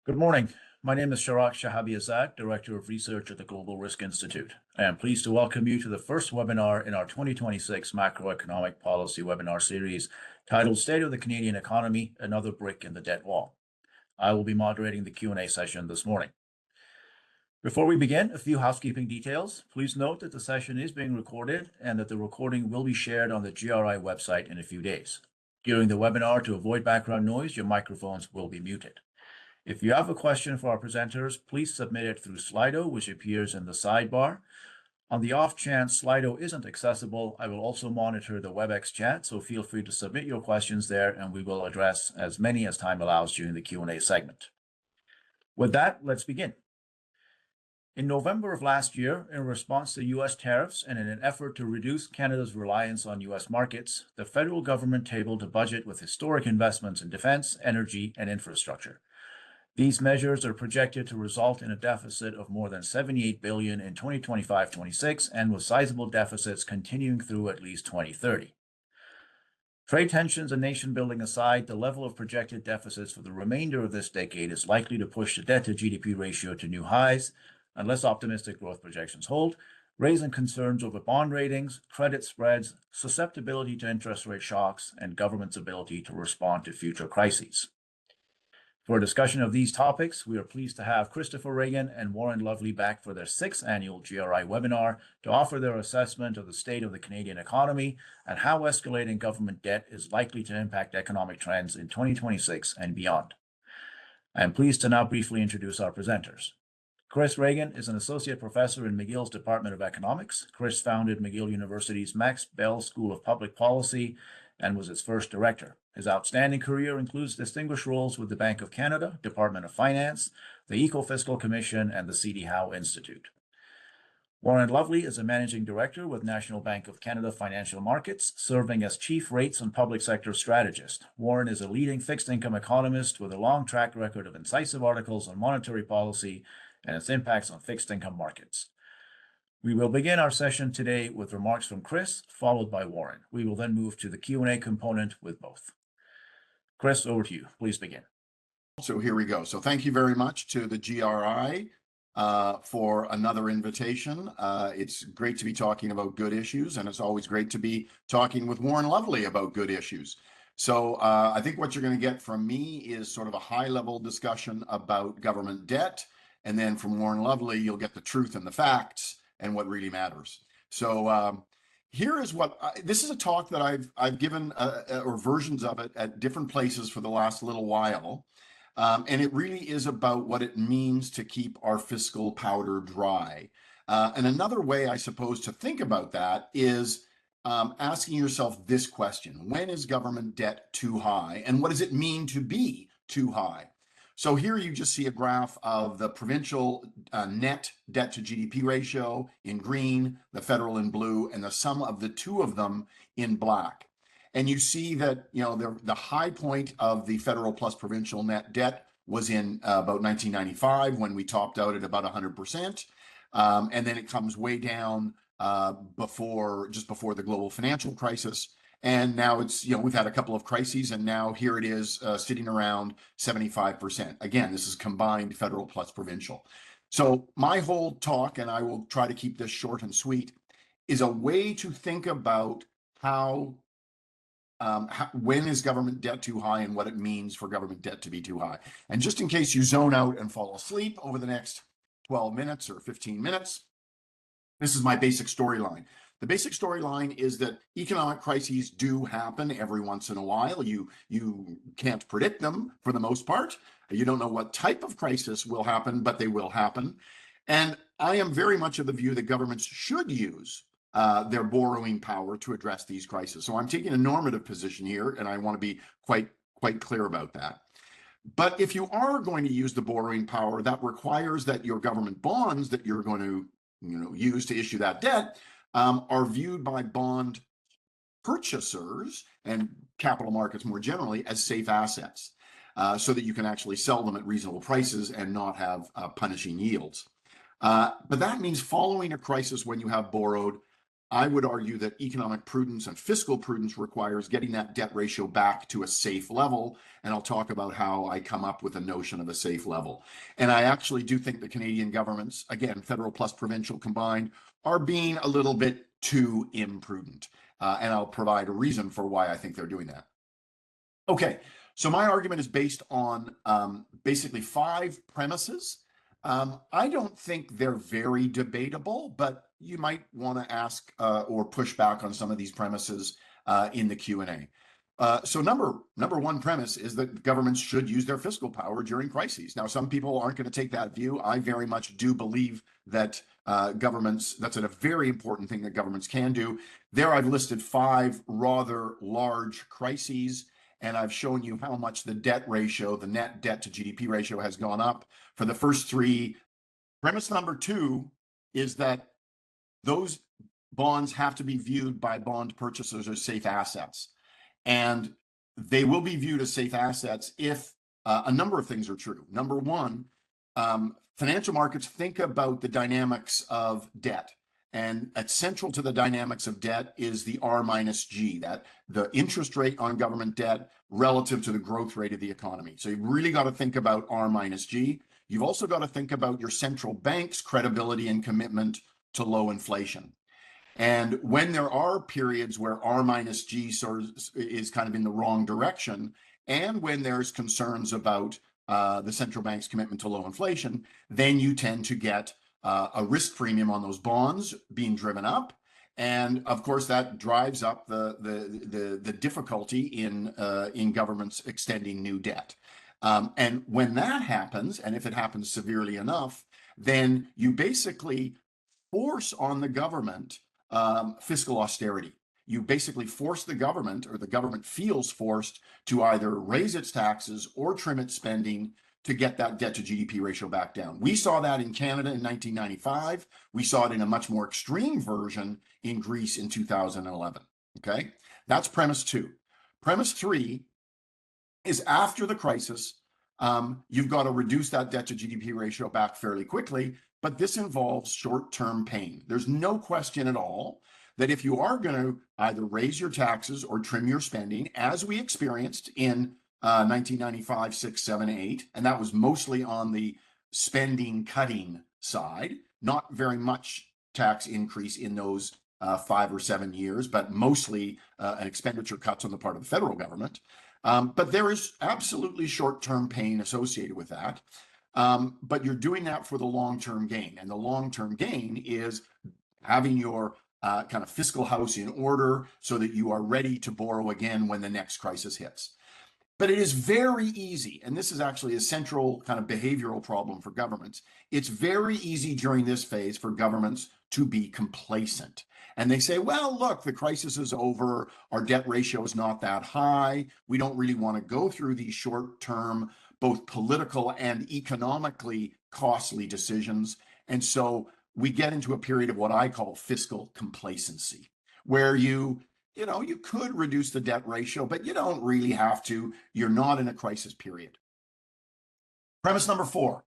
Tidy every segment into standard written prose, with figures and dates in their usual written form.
Good morning. My name is Sharak Shahabi-Azad, Director of Research at the Global Risk Institute. I am pleased to welcome you to the first webinar in our 2026 Macroeconomic Policy webinar series titled State of the Canadian Economy, Another Brick in the Debt Wall. I will be moderating the Q&A session this morning. Before we begin, a few housekeeping details. Please note that the session is being recorded and that the recording will be shared on the GRI website in a few days. During the webinar, to avoid background noise, your microphones will be muted. If you have a question for our presenters, please submit it through Slido, which appears in the sidebar. On the off chance Slido isn't accessible, I will also monitor the WebEx chat, so feel free to submit your questions there and we will address as many as time allows during the Q&A segment. With that, let's begin. In November of last year, in response to U.S. tariffs and in an effort to reduce Canada's reliance on U.S. markets, the federal government tabled a budget with historic investments in defense, energy, and infrastructure. These measures are projected to result in a deficit of more than $78 billion in 2025-26, and with sizable deficits continuing through at least 2030. Trade tensions and nation building aside, the level of projected deficits for the remainder of this decade is likely to push the debt-to-GDP ratio to new highs, unless optimistic growth projections hold, raising concerns over bond ratings, credit spreads, susceptibility to interest rate shocks, and government's ability to respond to future crises. For a discussion of these topics, we are pleased to have Christopher Ragan and Warren Lovely back for their 6th annual GRI webinar to offer their assessment of the state of the Canadian economy and how escalating government debt is likely to impact economic trends in 2026 and beyond. I am pleased to now briefly introduce our presenters. Chris Ragan is an associate professor in McGill's Department of Economics. Chris founded McGill University's Max Bell School of Public Policy and was its first director. His outstanding career includes distinguished roles with the Bank of Canada, Department of Finance, the Eco-Fiscal Commission, and the C.D. Howe Institute. Warren Lovely is a managing director with National Bank of Canada Financial Markets, serving as chief rates and public sector strategist. Warren is a leading fixed income economist with a long track record of incisive articles on monetary policy and its impacts on fixed income markets. We will begin our session today with remarks from Chris, followed by Warren. We will then move to the Q&A component with both. Chris, over to you. Please begin. So here we go. So thank you very much to the GRI for another invitation. It's great to be talking about good issues, and it's always great to be talking with Warren Lovely about good issues. So I think what you're going to get from me is sort of a high-level discussion about government debt, and then from Warren Lovely, you'll get the truth and the facts and what really matters. So here is what this is a talk that I've given or versions of it at different places for the last little while, and it really is about what it means to keep our fiscal powder dry. And another way, I suppose, to think about that is asking yourself this question: when is government debt too high, and what does it mean to be too high? So here you just see a graph of the provincial net debt to GDP ratio in green, the federal in blue, and the sum of the two of them in black. And you see that, you know, the high point of the federal plus provincial net debt was in about 1995, when we topped out at about 100%. And then it comes way down just before the global financial crisis. And now it's, you know, we've had a couple of crises, and now here it is sitting around 75%. Again, this is combined federal plus provincial. So my whole talk, and I will try to keep this short and sweet, is a way to think about when is government debt too high and what it means for government debt to be too high. And just in case you zone out and fall asleep over the next 12 minutes or 15 minutes, this is my basic storyline. The basic storyline is that economic crises do happen every once in a while. You can't predict them for the most part. You don't know what type of crisis will happen, but they will happen. And I am very much of the view that governments should use their borrowing power to address these crises. So I'm taking a normative position here, and I want to be quite clear about that. But if you are going to use the borrowing power, that requires that your government bonds that you're going to, use to issue that debt are viewed by bond purchasers and capital markets more generally as safe assets, so that you can actually sell them at reasonable prices and not have punishing yields. But that means following a crisis when you have borrowed, I would argue that economic prudence and fiscal prudence requires getting that debt ratio back to a safe level. And I'll talk about how I come up with a notion of a safe level. And I actually do think the Canadian governments, again, federal plus provincial combined, are being a little bit too imprudent. And I'll provide a reason for why I think they're doing that. Okay, so my argument is based on basically 5 premises. I don't think they're very debatable, but you might want to ask or push back on some of these premises in the Q&A. So number 1 premise is that governments should use their fiscal power during crises. Now, some people aren't going to take that view. I very much do believe that governments, that's a very important thing that governments can do. There I've listed 5 rather large crises, and I've shown you how much the debt ratio, the net debt to GDP ratio, has gone up for the first 3. Premise number 2 is that those bonds have to be viewed by bond purchasers as safe assets. And they will be viewed as safe assets if a number of things are true. Number 1, financial markets think about the dynamics of debt. And central to the dynamics of debt is the R minus G, that the interest rate on government debt relative to the growth rate of the economy. So you've really got to think about R minus G. You've also got to think about your central bank's credibility and commitment to low inflation. And when there are periods where R minus G sort of is kind of in the wrong direction, and when there's concerns about the central bank's commitment to low inflation, then you tend to get a risk premium on those bonds being driven up. And of course, that drives up the difficulty in governments extending new debt. And when that happens, and if it happens severely enough, then you basically force on the government fiscal austerity. You basically force the government, or the government feels forced, to either raise its taxes or trim its spending to get that debt to GDP ratio back down. We saw that in Canada in 1995. We saw it in a much more extreme version in Greece in 2011. Okay, that's premise 2. Premise 3 is after the crisis, you've got to reduce that debt to GDP ratio back fairly quickly, but this involves short-term pain. There's no question at all that if you are going to either raise your taxes or trim your spending, as we experienced in 1995, 6, 7, 8, and that was mostly on the spending cutting side, not very much tax increase in those 5 or 7 years, but mostly an expenditure cuts on the part of the federal government. But there is absolutely short-term pain associated with that. But you're doing that for the long-term gain. And the long-term gain is having your kind of fiscal house in order so that you are ready to borrow again when the next crisis hits. But it is very easy, and this is actually a central kind of behavioral problem for governments. It's very easy during this phase for governments to be complacent. And they say, well, look, the crisis is over. Our debt ratio is not that high. We don't really want to go through these short-term, both political and economically costly decisions. And so we get into a period of what I call fiscal complacency, where you could reduce the debt ratio, but you don't really have to. You're not in a crisis period. Premise number 4,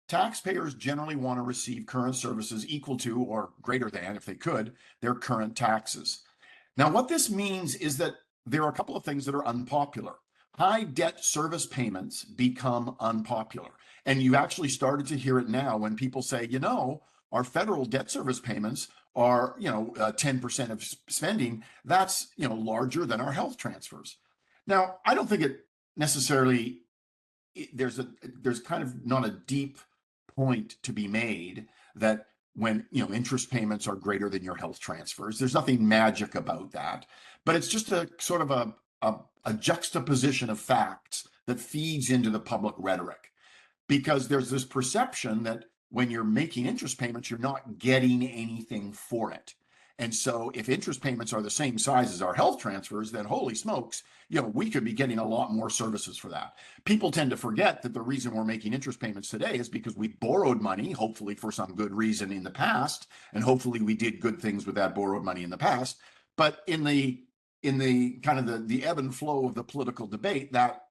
taxpayers generally want to receive current services equal to or greater than, if they could, their current taxes. Now, what this means is that there are a couple of things that are unpopular. High debt service payments become unpopular. And you actually started to hear it now when people say, our federal debt service payments are 10% of spending. That's larger than our health transfers. Now, I don't think it necessarily there's kind of not a deep point to be made that when interest payments are greater than your health transfers. There's nothing magic about that, but it's just a sort of a juxtaposition of facts that feeds into the public rhetoric, because there's this perception that when you're making interest payments, you're not getting anything for it. And so if interest payments are the same size as our health transfers, then holy smokes, we could be getting a lot more services for that. People tend to forget that the reason we're making interest payments today is because we borrowed money, hopefully for some good reason in the past, and hopefully we did good things with that borrowed money in the past. But in the kind of the ebb and flow of the political debate, that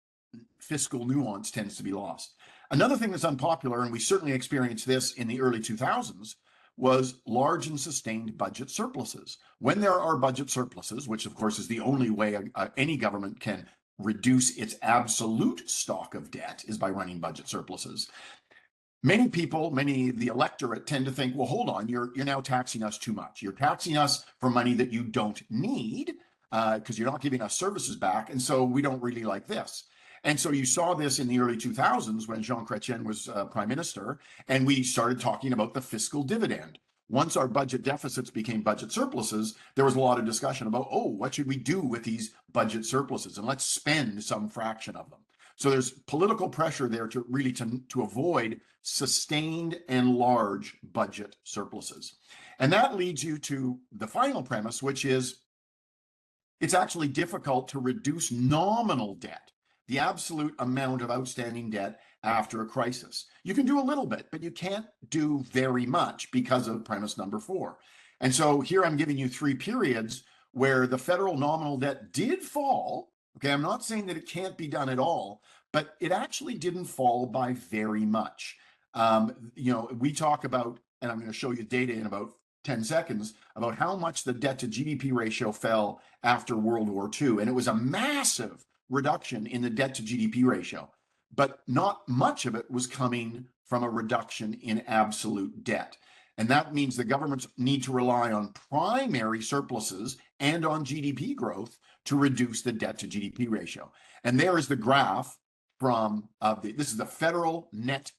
fiscal nuance tends to be lost. Another thing that's unpopular, and we certainly experienced this in the early 2000s, was large and sustained budget surpluses. When there are budget surpluses, which of course is the only way any government can reduce its absolute stock of debt is by running budget surpluses. Many people, the electorate tend to think, well, hold on, you're now taxing us too much. You're taxing us for money that you don't need because you're not giving us services back. And so we don't really like this. And so you saw this in the early 2000s when Jean Chrétien was prime minister, and we started talking about the fiscal dividend. Once our budget deficits became budget surpluses, there was a lot of discussion about, oh, what should we do with these budget surpluses? And let's spend some fraction of them. So there's political pressure there to really to avoid sustained and large budget surpluses. And that leads you to the final premise, which is it's actually difficult to reduce nominal debt, the absolute amount of outstanding debt after a crisis. You can do a little bit, but you can't do very much because of premise number 4. And so here I'm giving you 3 periods where the federal nominal debt did fall. Okay, I'm not saying that it can't be done at all, but it actually didn't fall by very much. We talk about, and I'm going to show you data in about 10 seconds, about how much the debt to GDP ratio fell after World War II. And it was a massive reduction in the debt to GDP ratio, but not much of it was coming from a reduction in absolute debt. And that means the governments need to rely on primary surpluses and on GDP growth to reduce the debt to GDP ratio. And there is the graph from, this is the federal net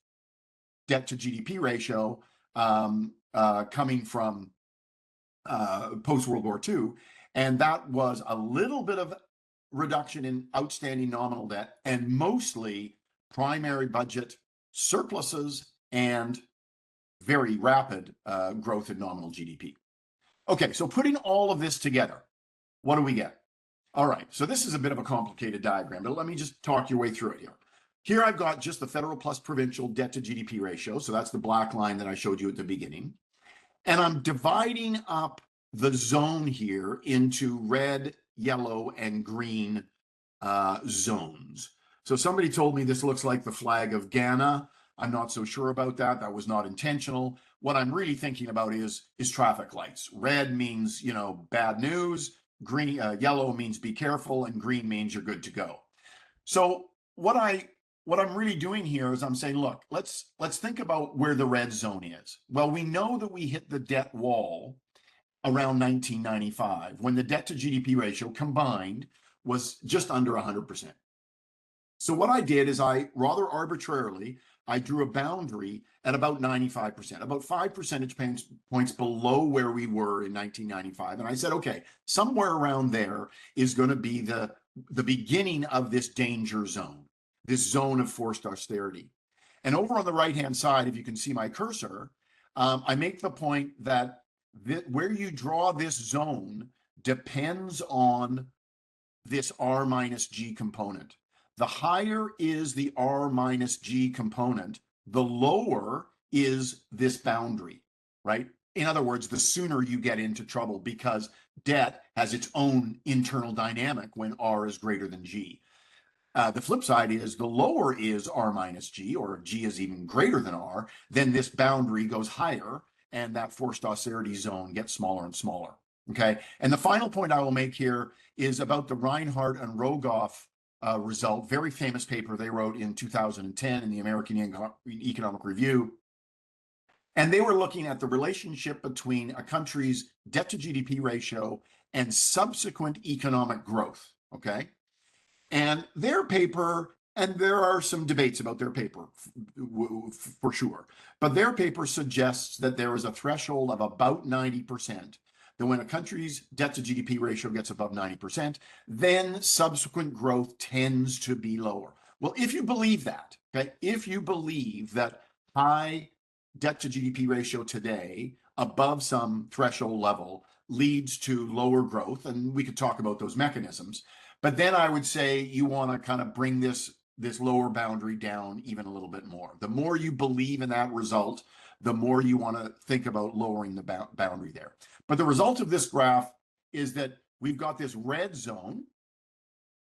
debt to GDP ratio coming from post-World War II. And that was a little bit of reduction in outstanding nominal debt and mostly primary budget surpluses and very rapid growth in nominal GDP. Okay, so putting all of this together, what do we get? All right, so this is a bit of a complicated diagram, but let me just talk your way through it here. Here I've got just the federal plus provincial debt to GDP ratio. So that's the black line that I showed you at the beginning. And I'm dividing up the zone here into red, yellow, and green zones. So somebody told me this looks like the flag of Ghana. I'm not so sure about that. That was not intentional. What I'm really thinking about is traffic lights. Red means, bad news. Green, yellow means be careful, and green means you're good to go. So what I'm really doing here is I'm saying, look, let's think about where the red zone is. Well, we know that we hit the debt wall around 1995 when the debt to GDP ratio combined was just under 100%. So what I did is rather arbitrarily, I drew a boundary at about 95%, about 5 percentage points below where we were in 1995. And I said, okay, somewhere around there is going to be the beginning of this danger zone, this zone of forced austerity. And over on the right-hand side, if you can see my cursor, I make the point that where you draw this zone depends on this R minus G component. The higher is the R minus G component, the lower is this boundary, right? In other words, the sooner you get into trouble because debt has its own internal dynamic when R is greater than G. The flip side is the lower is R minus G, or G is even greater than R, then this boundary goes higher and that forced austerity zone gets smaller and smaller. Okay. And the final point I will make here is about the Reinhardt and Rogoff result, very famous paper they wrote in 2010 in the American Economic Review. And they were looking at the relationship between a country's debt to GDP ratio and subsequent economic growth. Okay. And their paper, and there are some debates about their paper for sure, but their paper suggests that there is a threshold of about 90%, that when a country's debt to GDP ratio gets above 90%, then subsequent growth tends to be lower. Well, if you believe that, okay, if you believe that high debt to GDP ratio today above some threshold level leads to lower growth, and we could talk about those mechanisms, but then I would say you want to kind of bring this lower boundary down even a little bit more. The more you believe in that result, the more you want to think about lowering the boundary there. But the result of this graph is that we've got this red zone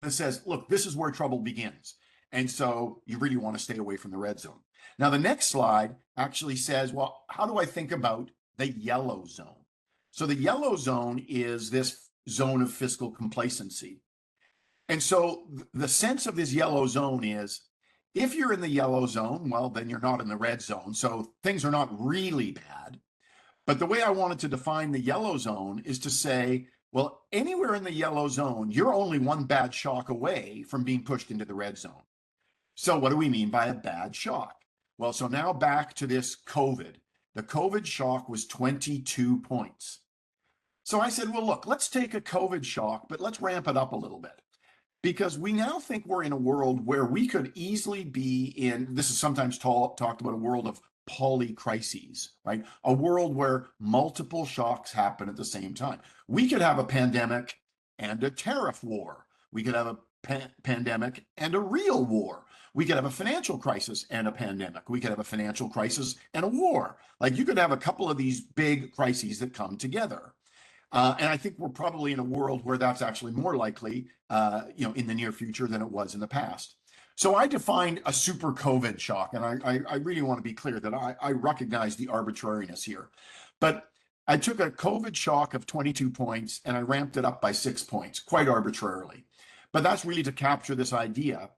that says, look, this is where trouble begins. And so you really want to stay away from the red zone. Now, the next slide actually says, well, how do I think about the yellow zone. So the yellow zone is this zone of fiscal complacency. And so the sense of this yellow zone is if you're in the yellow zone, well, then you're not in the red zone. So things are not really bad. But the way I wanted to define the yellow zone is to say, well, anywhere in the yellow zone, you're only one bad shock away from being pushed into the red zone. So what do we mean by a bad shock? Well, so now back to this COVID. The COVID shock was 22 points. So I said, well, look, let's take a COVID shock, but let's ramp it up a little bit. Because we now think we're in a world where we could easily be in, this is sometimes talked about a world of polycrises, right? A world where multiple shocks happen at the same time. We could have a pandemic and a tariff war. We could have a pandemic and a real war. We could have a financial crisis and a pandemic. We could have a financial crisis and a war. Like you could have a couple of these big crises that come together. And I think we're probably in a world where that's actually more likely, in the near future than it was in the past. So I defined a super COVID shock, and I really want to be clear that I recognize the arbitrariness here. But I took a COVID shock of 22 points and I ramped it up by 6 points, quite arbitrarily. But that's really to capture this idea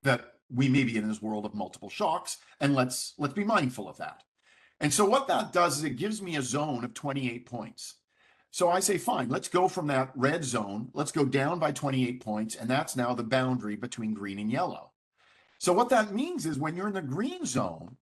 that we may be in this world of multiple shocks, and let's be mindful of that. And so what that does is it gives me a zone of 28 points. So I say, fine, let's go from that red zone, let's go down by 28 points, and that's now the boundary between green and yellow. So what that means is when you're in the green zone,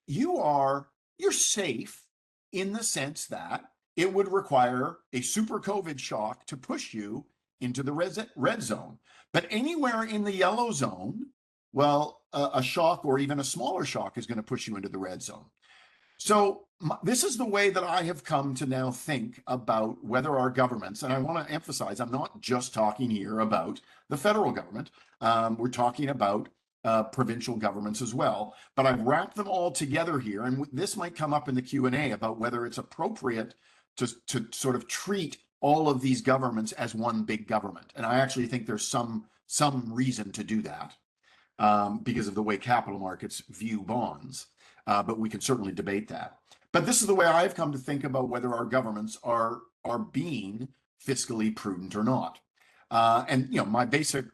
you're safe in the sense that it would require a super COVID shock to push you into the red zone. But anywhere in the yellow zone, well, a shock or even a smaller shock is going to push you into the red zone. So this is the way that I have come to now think about whether our governments, and I want to emphasize, I'm not just talking here about the federal government. We're talking about provincial governments as well, but I've wrapped them all together here. And this might come up in the Q&A about whether it's appropriate to sort of treat all of these governments as one big government. And I actually think there's some reason to do that because of the way capital markets view bonds. But we can certainly debate that. But this is the way I've come to think about whether our governments are being fiscally prudent or not. And my basic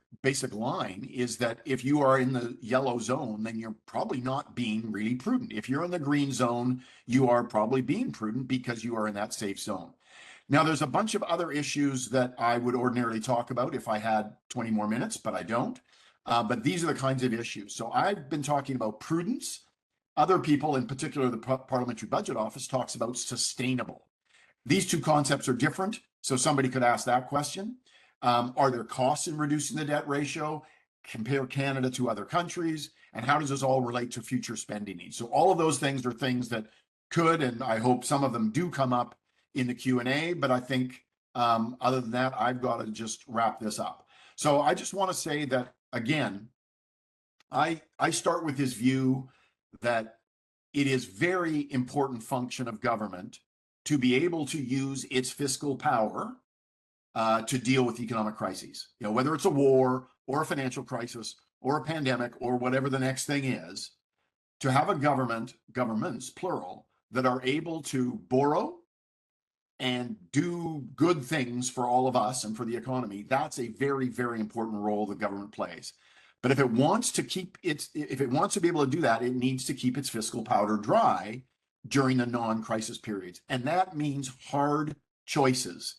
line is that if you are in the yellow zone, then you're probably not being really prudent. If you're in the green zone, you are probably being prudent because you are in that safe zone. Now, there's a bunch of other issues that I would ordinarily talk about if I had 20 more minutes, but I don't. But these are the kinds of issues. So I've been talking about prudence. Other people, in particular, the Parliamentary Budget Office talks about sustainable. These two concepts are different. So somebody could ask that question. Are there costs in reducing the debt ratio? Compare Canada to other countries. And how does this all relate to future spending needs? So all of those things are things that could, and I hope some of them do come up in the Q&A, but I think other than that, I've got to just wrap this up. So I just want to say that, again, I start with this view that it is very important function of government to be able to use its fiscal power to deal with economic crises. Whether it's a war or a financial crisis or a pandemic or whatever the next thing is, to have a governments, plural, that are able to borrow and do good things for all of us and for the economy, that's a very, very important role the government plays. But if it wants to be able to do that, it needs to keep its fiscal powder dry during the non-crisis periods. And that means hard choices.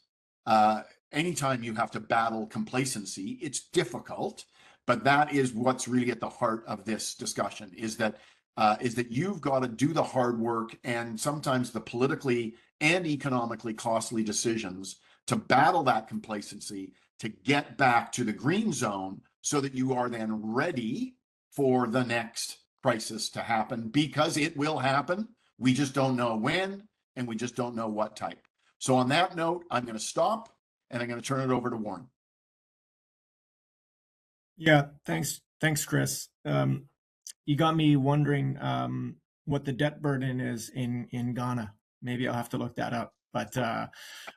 Anytime you have to battle complacency, it's difficult, but that is what's really at the heart of this discussion, is that you've got to do the hard work and sometimes the politically and economically costly decisions to battle that complacency, to get back to the green zone so that you are then ready for the next crisis to happen, because it will happen. We just don't know when, and we just don't know what type. So on that note, I'm going to stop and I'm going to turn it over to Warren. Yeah, thanks, Chris. You got me wondering what the debt burden is in Ghana. Maybe I'll have to look that up. But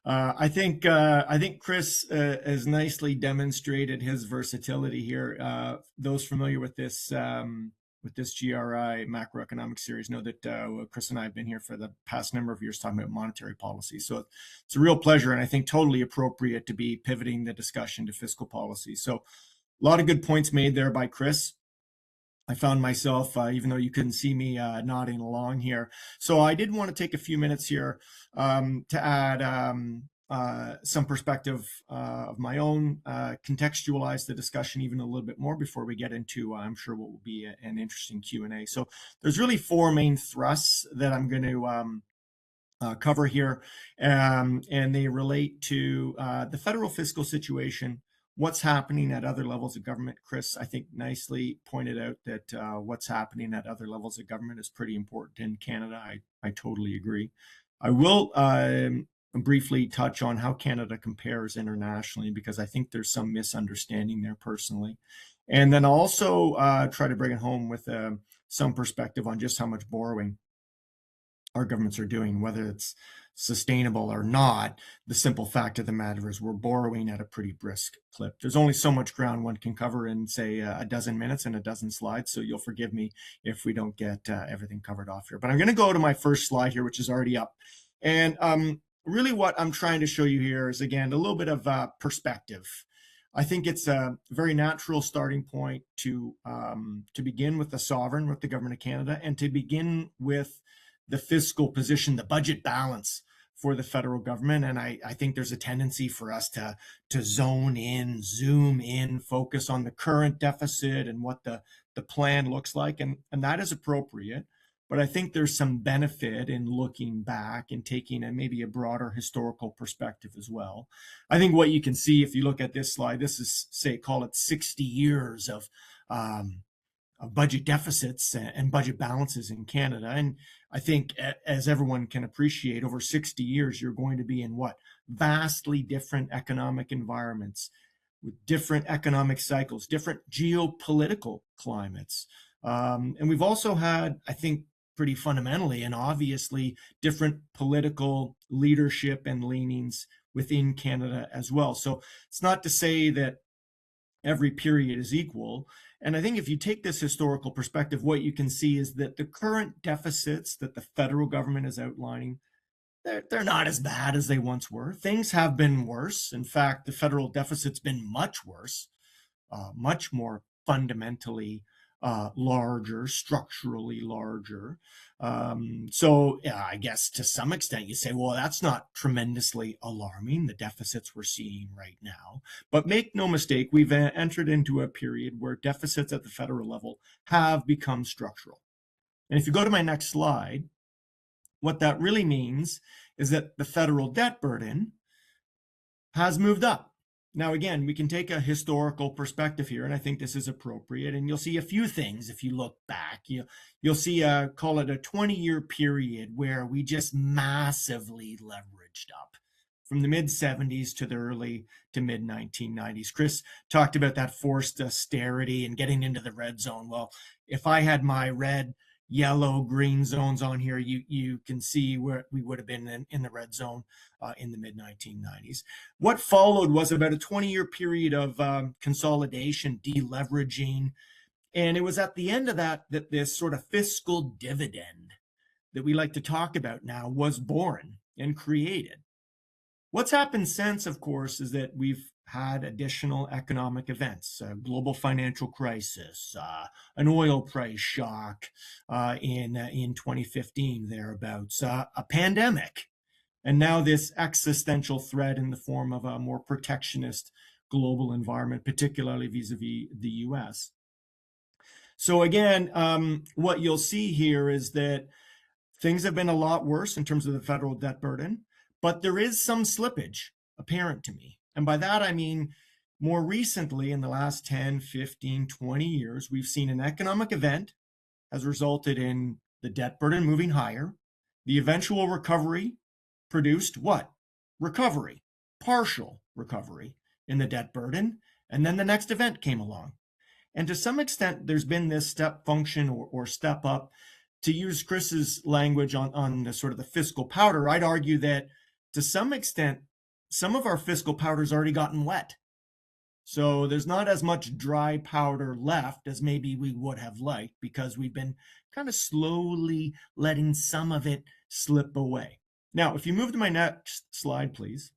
I think Chris has nicely demonstrated his versatility here. Those familiar with this with this GRI macroeconomic series know that Chris and I have been here for the past number of years talking about monetary policy. So it's a real pleasure, and I think totally appropriate to be pivoting the discussion to fiscal policy. So a lot of good points made there by Chris. I found myself, even though you couldn't see me, nodding along here. So I did want to take a few minutes here to add some perspective of my own, contextualize the discussion even a little bit more before we get into, I'm sure, what will be an interesting Q&A. So there's really four main thrusts that I'm going to cover here, and they relate to the federal fiscal situation, what's happening at other levels of government. Chris, I think, nicely pointed out that what's happening at other levels of government is pretty important in Canada. I totally agree. I will briefly touch on how Canada compares internationally, because I think there's some misunderstanding there personally. And then also try to bring it home with some perspective on just how much borrowing our governments are doing, whether it's sustainable or not. The simple fact of the matter is we're borrowing at a pretty brisk clip. There's only so much ground one can cover in, say, a dozen minutes and a dozen slides, so you'll forgive me if we don't get everything covered off here. But I'm going to go to my first slide here, which is already up. And really what I'm trying to show you here is, again, a little bit of perspective. I think it's a very natural starting point to begin with the sovereign, with the government of Canada, and to begin with the fiscal position, the budget balance for the federal government. And I think there's a tendency for us to zone in, zoom in, focus on the current deficit and what the plan looks like. And that is appropriate. But I think there's some benefit in looking back and taking maybe a broader historical perspective as well. I think what you can see if you look at this slide, this is, say, call it 60 years of budget deficits and budget balances in Canada. And I think, as everyone can appreciate, over 60 years, you're going to be in what? Vastly different economic environments with different economic cycles, different geopolitical climates. And we've also had, I think, pretty fundamentally and obviously different political leadership and leanings within Canada as well. So it's not to say that every period is equal. And I think if you take this historical perspective, what you can see is that the current deficits that the federal government is outlining, they're not as bad as they once were. Things have been worse. In fact, the federal deficit's been much worse, much more fundamentally larger, structurally larger. So yeah, I guess to some extent you say, well, that's not tremendously alarming, the deficits we're seeing right now. But make no mistake, we've entered into a period where deficits at the federal level have become structural. And if you go to my next slide, what that really means is that the federal debt burden has moved up. Now, again, we can take a historical perspective here, and I think this is appropriate. And you'll see a few things if you look back. You'll see, call it a 20-year period where we just massively leveraged up from the mid-70s to the early to mid-1990s. Chris talked about that forced austerity and getting into the red zone. Well, if I had my red, yellow, green zones on here, you can see where we would have been in the red zone in the mid-1990s. What followed was about a 20-year period of consolidation, deleveraging, and it was at the end of that this sort of fiscal dividend that we like to talk about now was born and created. What's happened since, of course, is that we've had additional economic events, a global financial crisis, an oil price shock in 2015, thereabouts, a pandemic, and now this existential threat in the form of a more protectionist global environment, particularly vis-a-vis the US. So again, what you'll see here is that things have been a lot worse in terms of the federal debt burden, but there is some slippage apparent to me. And by that, I mean, more recently, in the last 10, 15, 20 years, we've seen an economic event has resulted in the debt burden moving higher. The eventual recovery produced what? Recovery, partial recovery in the debt burden. And then the next event came along. And to some extent, there's been this step function or step up. To use Chris's language on the sort of the fiscal powder, I'd argue that to some extent, some of our fiscal powder's already gotten wet. So there's not as much dry powder left as maybe we would have liked, because we've been kind of slowly letting some of it slip away. Now, if you move to my next slide, please.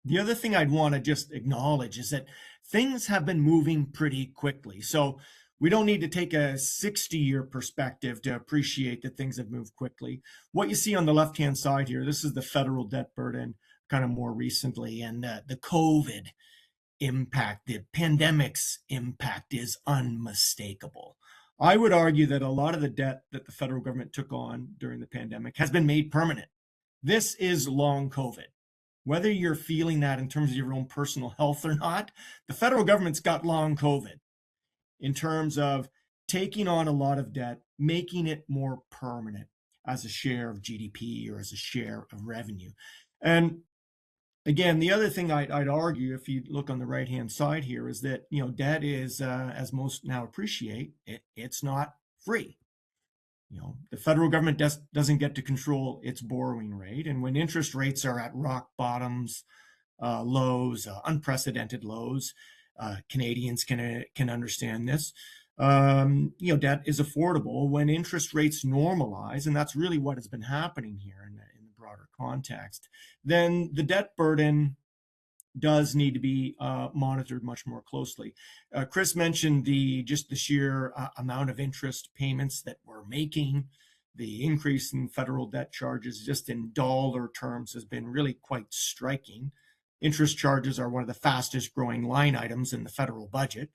The other thing I'd want to just acknowledge is that things have been moving pretty quickly. So we don't need to take a 60-year perspective to appreciate that things have moved quickly. What you see on the left-hand side here, this is the federal debt burden kind of more recently, and the COVID impact, the pandemic's impact is unmistakable. I would argue that a lot of the debt that the federal government took on during the pandemic has been made permanent. This is long COVID. Whether you're feeling that in terms of your own personal health or not, the federal government's got long COVID in terms of taking on a lot of debt, making it more permanent as a share of GDP or as a share of revenue. And again, the other thing I'd argue, if you look on the right-hand side here, is that, debt is, as most now appreciate, it's not free. The federal government doesn't get to control its borrowing rate. And when interest rates are at rock bottoms, lows, unprecedented lows, Canadians can understand this. Debt is affordable when interest rates normalize, and that's really what has been happening here in the broader context. Then the debt burden does need to be monitored much more closely. Chris mentioned the sheer amount of interest payments that we're making. The increase in federal debt charges just in dollar terms has been really quite striking. Interest charges are one of the fastest growing line items in the federal budget.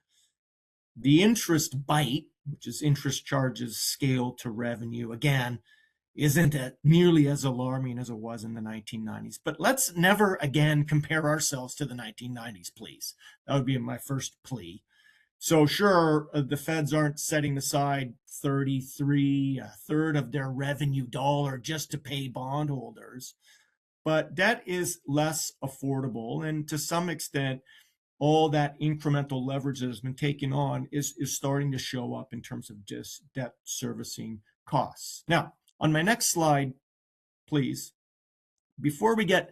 The interest bite, which is interest charges scaled to revenue, again, isn't nearly as alarming as it was in the 1990s. But let's never again compare ourselves to the 1990s, please. That would be my first plea. So sure, the feds aren't setting aside 33, a third of their revenue dollar just to pay bondholders. But debt is less affordable. And to some extent, all that incremental leverage that has been taken on is starting to show up in terms of just debt servicing costs. Now, on my next slide, please, before we get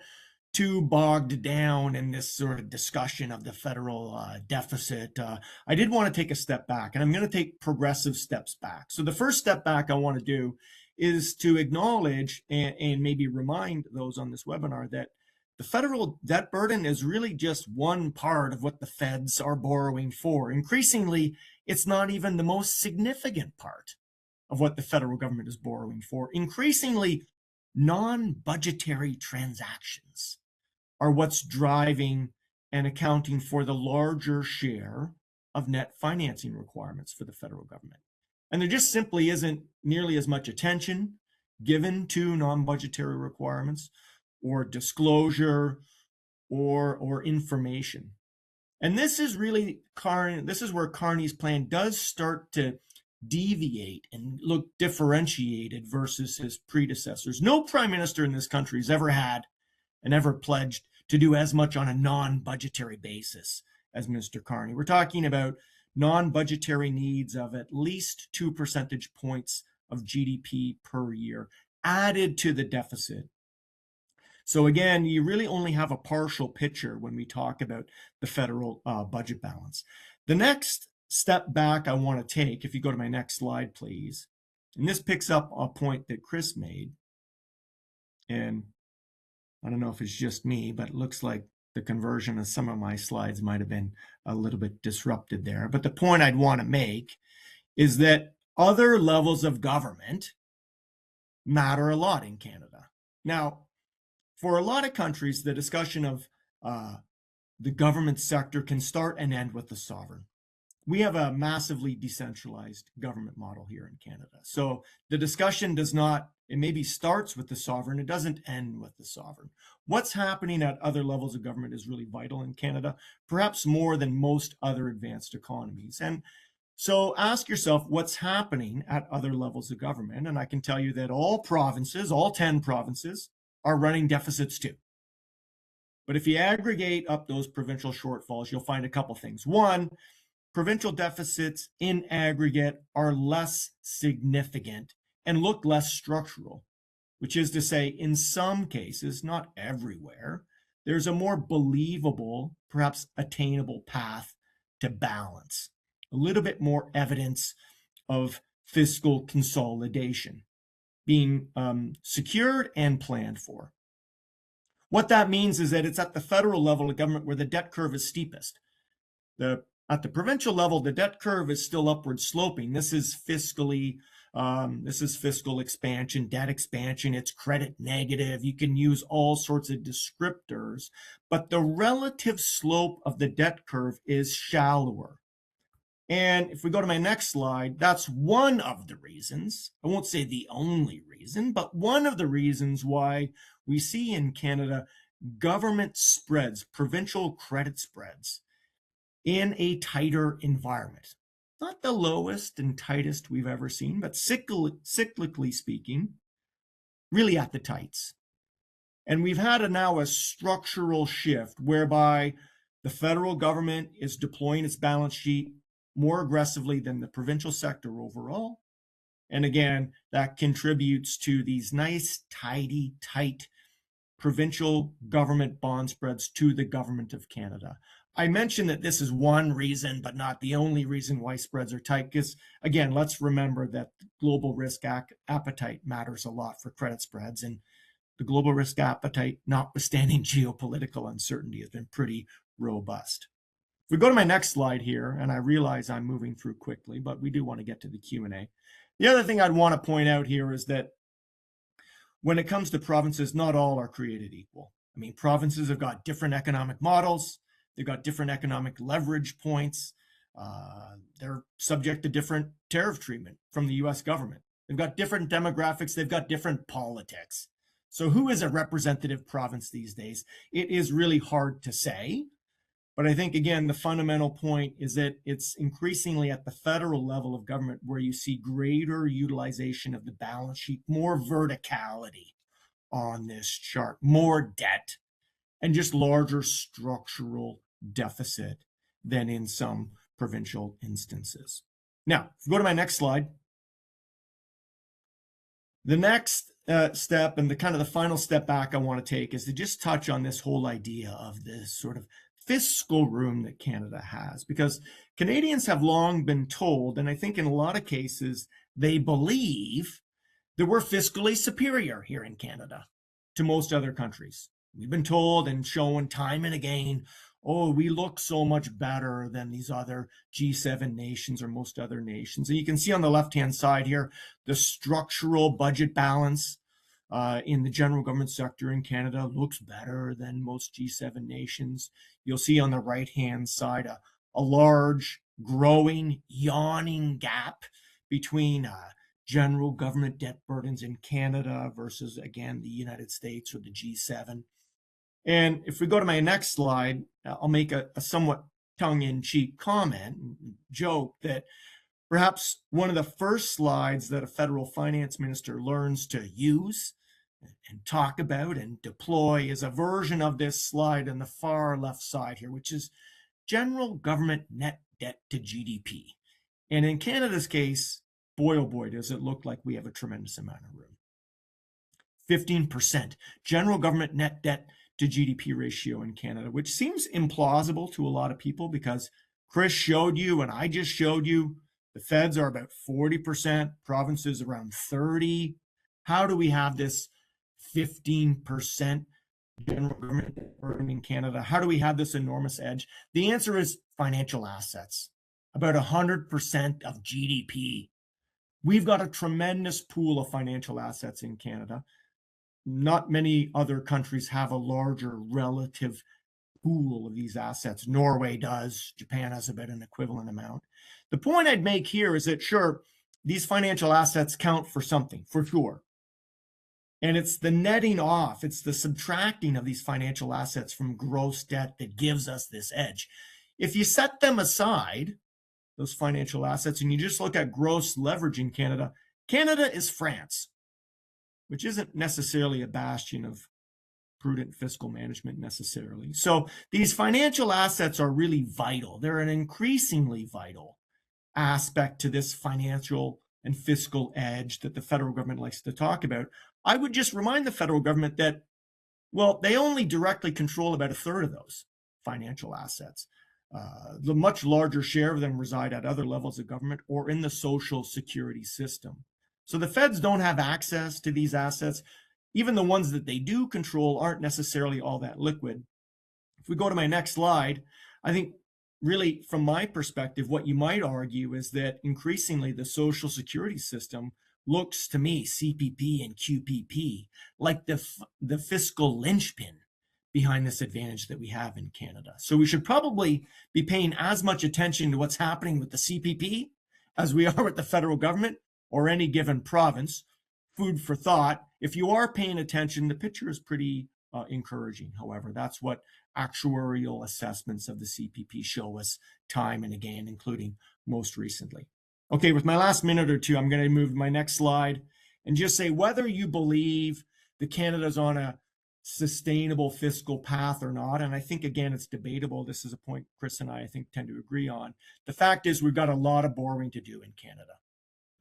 too bogged down in this sort of discussion of the federal deficit, I did want to take a step back, and I'm going to take progressive steps back. So the first step back I want to do is to acknowledge and maybe remind those on this webinar that the federal debt burden is really just one part of what the feds are borrowing for. Increasingly, it's not even the most significant part of what the federal government is borrowing for. Increasingly, non-budgetary transactions are what's driving and accounting for the larger share of net financing requirements for the federal government. And there just simply isn't nearly as much attention given to non-budgetary requirements or disclosure or information. And this is really where Carney's plan does start to deviate and look differentiated versus his predecessors. No prime minister in this country has ever had and ever pledged to do as much on a non-budgetary basis as Mr. Carney. We're talking about non-budgetary needs of at least 2 percentage points of GDP per year added to the deficit. So again, you really only have a partial picture when we talk about the federal budget balance. The next step back I want to take, if you go to my next slide, please, and this picks up a point that Chris made, and I don't know if it's just me, but it looks like the conversion of some of my slides might have been a little bit disrupted there. But the point I'd want to make is that other levels of government matter a lot in Canada. Now, for a lot of countries, the discussion of the government sector can start and end with the sovereign. We have a massively decentralized government model here in Canada. So the discussion does not, it maybe starts with the sovereign, it doesn't end with the sovereign. What's happening at other levels of government is really vital in Canada, perhaps more than most other advanced economies. And so ask yourself what's happening at other levels of government. And I can tell you that all provinces, all 10 provinces, are running deficits too. But if you aggregate up those provincial shortfalls, you'll find a couple things. One, provincial deficits in aggregate are less significant and look less structural, which is to say, in some cases, not everywhere, there's a more believable, perhaps attainable path to balance, a little bit more evidence of fiscal consolidation being secured and planned for. What that means is that it's at the federal level of government where the debt curve is steepest. At the provincial level, the debt curve is still upward sloping. This is fiscal expansion, debt expansion. It's credit negative. You can use all sorts of descriptors, but the relative slope of the debt curve is shallower. And if we go to my next slide, that's one of the reasons, I won't say the only reason, but one of the reasons why we see in Canada government spreads, provincial credit spreads, in a tighter environment. Not the lowest and tightest we've ever seen, but cyclically speaking, really at the tights. And we've had now a structural shift whereby the federal government is deploying its balance sheet more aggressively than the provincial sector overall. And again, that contributes to these nice, tidy, tight provincial government bond spreads to the government of Canada. I mentioned that this is one reason, but not the only reason why spreads are tight, because again, let's remember that global risk appetite matters a lot for credit spreads, and the global risk appetite, notwithstanding geopolitical uncertainty, has been pretty robust. If we go to my next slide here, and I realize I'm moving through quickly, but we do want to get to the Q&A. The other thing I'd want to point out here is that when it comes to provinces, not all are created equal. I mean, provinces have got different economic models. They've got different economic leverage points. They're subject to different tariff treatment from the US government. They've got different demographics. They've got different politics. So who is a representative province these days? It is really hard to say. But I think, again, the fundamental point is that it's increasingly at the federal level of government where you see greater utilization of the balance sheet, more verticality on this chart, more debt, and just larger structural deficit than in some provincial instances. Now, if we go to my next slide, the next step and the kind of the final step back I want to take is to just touch on this whole idea of this sort of fiscal room that Canada has, because Canadians have long been told, and I think in a lot of cases they believe, that we're fiscally superior here in Canada to most other countries. We've been told and shown time and again, oh, we look so much better than these other G7 nations or most other nations. And you can see on the left-hand side here, the structural budget balance in the general government sector in Canada looks better than most G7 nations. You'll see on the right-hand side a large, growing, yawning gap between general government debt burdens in Canada versus, again, the United States or the G7. And if we go to my next slide, I'll make a somewhat tongue-in-cheek comment, joke that perhaps one of the first slides that a federal finance minister learns to use and talk about and deploy is a version of this slide on the far left side here, which is general government net debt to GDP. And in Canada's case, boy, oh boy, does it look like we have a tremendous amount of room. 15% general government net debt to GDP ratio in Canada, which seems implausible to a lot of people because Chris showed you and I just showed you the feds are about 40%, provinces around 30%. How do we have this 15% general government burden in Canada? How do we have this enormous edge? The answer is financial assets, about 100% of GDP. We've got a tremendous pool of financial assets in Canada. Not many other countries have a larger relative pool of these assets. Norway does. Japan has about an equivalent amount. The point I'd make here is that, sure, these financial assets count for something, for sure. And it's the netting off, it's the subtracting of these financial assets from gross debt that gives us this edge. If you set them aside, those financial assets, and you just look at gross leverage in Canada, Canada is France, which isn't necessarily a bastion of prudent fiscal management necessarily. So these financial assets are really vital. They're an increasingly vital aspect to this financial and fiscal edge that the federal government likes to talk about. I would just remind the federal government that Well, they only directly control about a third of those financial assets. The much larger share of them reside at other levels of government or in the social security system. So the feds don't have access to these assets. Even the ones that they do control aren't necessarily all that liquid. If we go to my next slide, I think really from my perspective, what you might argue is that increasingly the social security system looks to me, CPP and QPP, like the fiscal linchpin behind this advantage that we have in Canada. So we should probably be paying as much attention to what's happening with the CPP as we are with the federal government or any given province. Food for thought. If you are paying attention, the picture is pretty encouraging. However, that's what actuarial assessments of the CPP show us time and again, including most recently. Okay, with my last minute or two, I'm going to move to my next slide and just say whether you believe that Canada's on a sustainable fiscal path or not, and I think, again, it's debatable. This is a point Chris and I think, tend to agree on. The fact is we've got a lot of borrowing to do in Canada.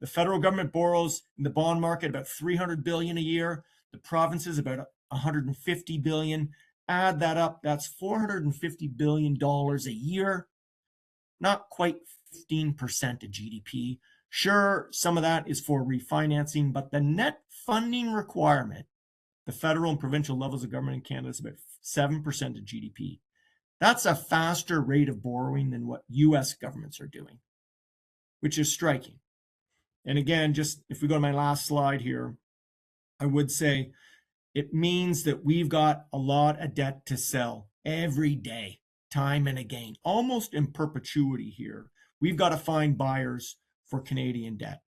The federal government borrows in the bond market about $300 billion a year. The provinces about $150 billion. Add that up, that's $450 billion a year. Not quite 15% of GDP. Sure, some of that is for refinancing, but the net funding requirement, the federal and provincial levels of government in Canada, is about 7% of GDP. That's a faster rate of borrowing than what US governments are doing, which is striking. And again, just if we go to my last slide here, I would say it means that we've got a lot of debt to sell every day, time and again, almost in perpetuity here. We've got to find buyers for Canadian debt.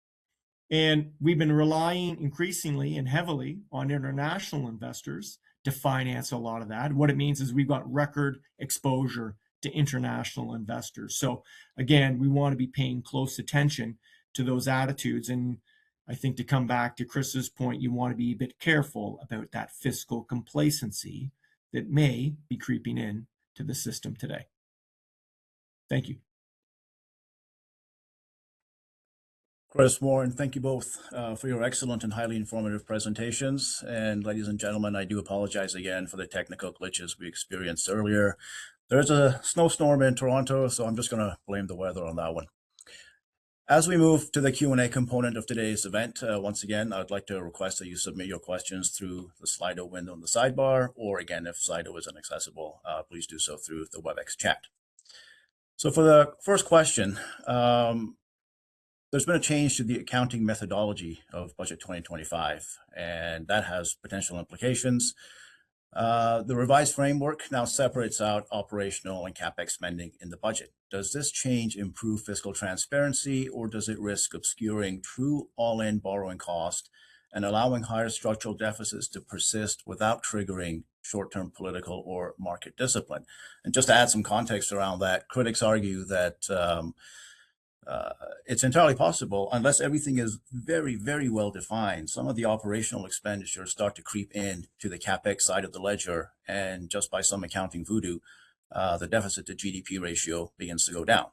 And we've been relying increasingly and heavily on international investors to finance a lot of that. What it means is we've got record exposure to international investors. So again, we want to be paying close attention to those attitudes. And I think to come back to Chris's point, you want to be a bit careful about that fiscal complacency that may be creeping in to the system today. Thank you. Chris, Warren, thank you both for your excellent and highly informative presentations. And ladies and gentlemen, I do apologize again for the technical glitches we experienced earlier. There's a snowstorm in Toronto, so I'm just going to blame the weather on that one. As we move to the Q&A component of today's event, once again, I'd like to request that you submit your questions through the Slido window in the sidebar, or again, if Slido isn't accessible, please do so through the WebEx chat. So for the first question, there's been a change to the accounting methodology of Budget 2025, and that has potential implications. The revised framework now separates out operational and CapEx spending in the budget. Does this change improve fiscal transparency, or does it risk obscuring true all-in borrowing cost and allowing higher structural deficits to persist without triggering short-term political or market discipline? And just to add some context around that, critics argue that it's entirely possible, unless everything is very, very well defined, some of the operational expenditures start to creep in to the CapEx side of the ledger, and just by some accounting voodoo, the deficit to GDP ratio begins to go down.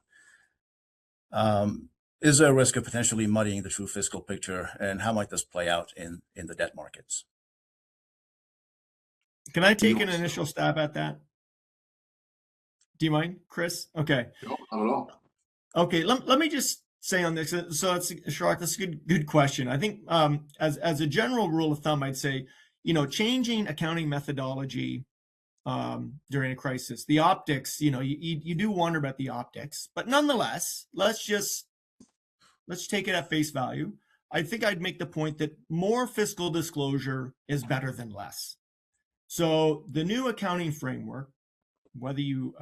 Is there a risk of potentially muddying the true fiscal picture, and how might this play out in the debt markets? Can I take an initial stab at that? Do you mind, Chris? Okay. No, not at all. Okay, let me just say on this. So it's Shirok, that's a good question. I think as a general rule of thumb, I'd say, changing accounting methodology during a crisis, the optics, you do wonder about the optics, but nonetheless, let's take it at face value. I think I'd make the point that more fiscal disclosure is better than less. So the new accounting framework, whether you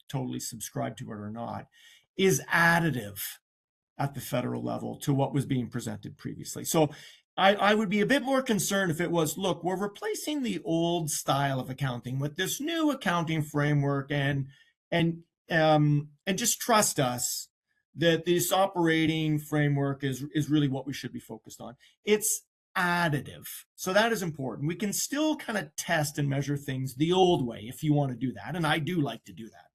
totally subscribe to it or not, is additive at the federal level to what was being presented previously. So I would be a bit more concerned if it was, look, we're replacing the old style of accounting with this new accounting framework, and just trust us that this operating framework is really what we should be focused on. It's additive. So that is important. We can still kind of test and measure things the old way if you want to do that, and I do like to do that.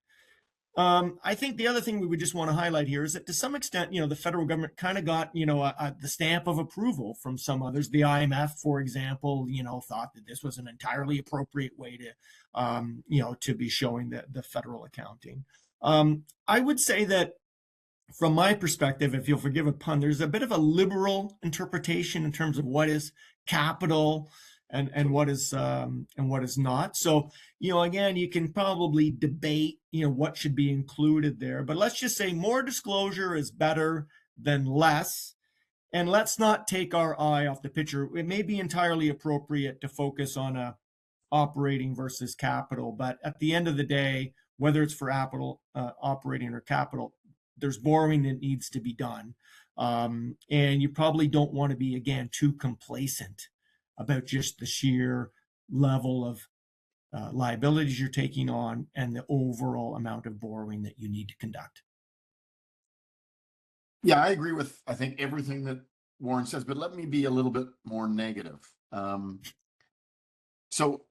I think the other thing we would just want to highlight here is that to some extent, the federal government kind of got, the stamp of approval from some others. The IMF, for example, thought that this was an entirely appropriate way to, to be showing the federal accounting. I would say that from my perspective, if you'll forgive a pun, there's a bit of a liberal interpretation in terms of what is capital and what is not. So, again, you can probably debate, what should be included there. But let's just say more disclosure is better than less. And let's not take our eye off the picture. It may be entirely appropriate to focus on a operating versus capital, but at the end of the day, whether it's for operating or capital, there's borrowing that needs to be done. And you probably don't want to be, again, too complacent about just the sheer level of liabilities you're taking on and the overall amount of borrowing that you need to conduct. Yeah, I agree with, I think, everything that Warren says, but let me be a little bit more negative. So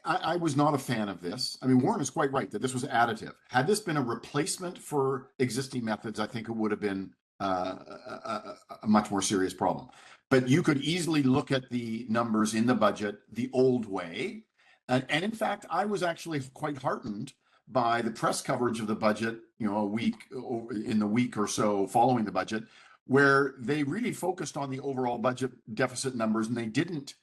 I was not a fan of this. I mean, Warren is quite right that this was additive. Had this been a replacement for existing methods, I think it would have been a much more serious problem. But you could easily look at the numbers in the budget the old way. And in fact, I was actually quite heartened by the press coverage of the budget, in the week or so following the budget, where they really focused on the overall budget deficit numbers, and they didn't